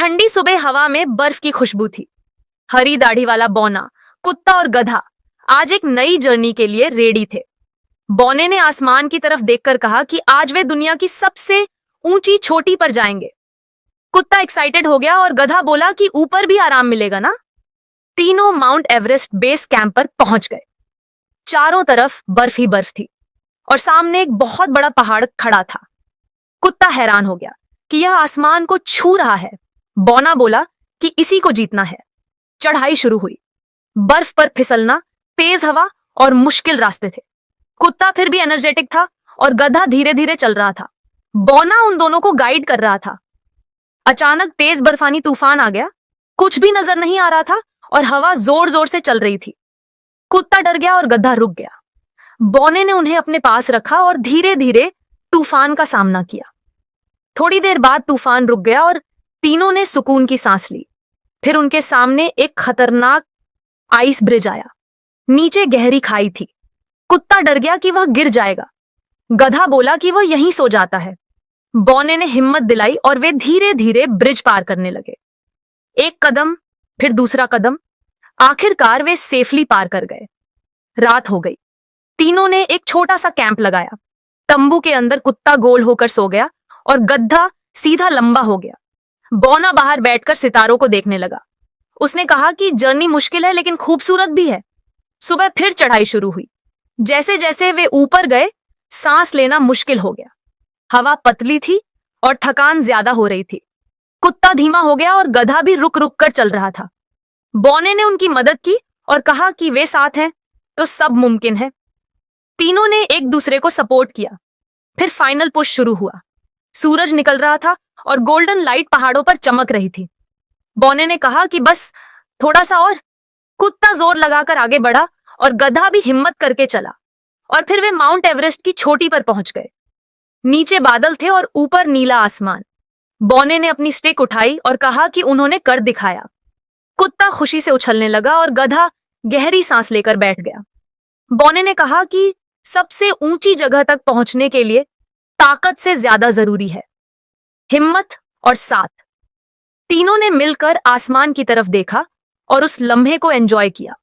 ठंडी सुबह हवा में बर्फ की खुशबू थी। हरी दाढ़ी वाला बौना, कुत्ता और गधा आज एक नई जर्नी के लिए रेडी थे। बौने ने आसमान की तरफ देखकर कहा कि आज वे दुनिया की सबसे ऊंची चोटी पर जाएंगे। कुत्ता एक्साइटेड हो गया और गधा बोला कि ऊपर भी आराम मिलेगा ना। तीनों माउंट एवरेस्ट बेस कैंप पर पहुंच गए। चारों तरफ बर्फ ही बर्फ थी और सामने एक बहुत बड़ा पहाड़ खड़ा था। कुत्ता हैरान हो गया कि यह आसमान को छू रहा है। बौना बोला कि इसी को जीतना है। चढ़ाई शुरू हुई। बर्फ पर फिसलना, तेज हवा और मुश्किल रास्ते थे। कुत्ता फिर भी एनर्जेटिक था और गधा धीरे धीरे चल रहा था। बौना उन दोनों को गाइड कर रहा था। अचानक तेज बर्फानी तूफान आ गया। कुछ भी नजर नहीं आ रहा था और हवा जोर जोर से चल रही थी। कुत्ता डर गया और गधा रुक गया। बौने ने उन्हें अपने पास रखा और धीरे धीरे तूफान का सामना किया। थोड़ी देर बाद तूफान रुक गया और तीनों ने सुकून की सांस ली। फिर उनके सामने एक खतरनाक आइस ब्रिज आया। नीचे गहरी खाई थी। कुत्ता डर गया कि वह गिर जाएगा। गधा बोला कि वह यहीं सो जाता है। बौने ने हिम्मत दिलाई और वे धीरे धीरे ब्रिज पार करने लगे। एक कदम, फिर दूसरा कदम। आखिरकार वे सेफली पार कर गए। रात हो गई। तीनों ने एक छोटा सा कैंप लगाया। तंबू के अंदर कुत्ता गोल होकर सो गया और गधा सीधा लंबा हो गया। बौना बाहर बैठकर सितारों को देखने लगा। उसने कहा कि जर्नी मुश्किल है लेकिन खूबसूरत भी है। सुबह फिर चढ़ाई शुरू हुई। जैसे जैसे वे ऊपर गए, सांस लेना मुश्किल हो गया। हवा पतली थी और थकान ज्यादा हो रही थी। कुत्ता धीमा हो गया और गधा भी रुक रुक कर चल रहा था। बौने ने उनकी मदद की और कहा कि वे साथ हैं तो सब मुमकिन है। तीनों ने एक दूसरे को सपोर्ट किया। फिर फाइनल पुश शुरू हुआ। सूरज निकल रहा था और गोल्डन लाइट पहाड़ों पर चमक रही थी। बौने ने कहा कि बस थोड़ा सा और। कुत्ता जोर लगाकर आगे बढ़ा और गधा भी हिम्मत करके चला और फिर वे माउंट एवरेस्ट की चोटी पर पहुंच गए। नीचे बादल थे और ऊपर नीला आसमान। बौने ने अपनी स्टिक उठाई और कहा कि उन्होंने कर दिखाया। कुत्ता खुशी से उछलने लगा और गधा गहरी सांस लेकर बैठ गया। बौने ने कहा कि सबसे ऊंची जगह तक पहुंचने के लिए ताकत से ज्यादा जरूरी है हिम्मत और साथ। तीनों ने मिलकर आसमान की तरफ देखा और उस लम्हे को एंजॉय किया।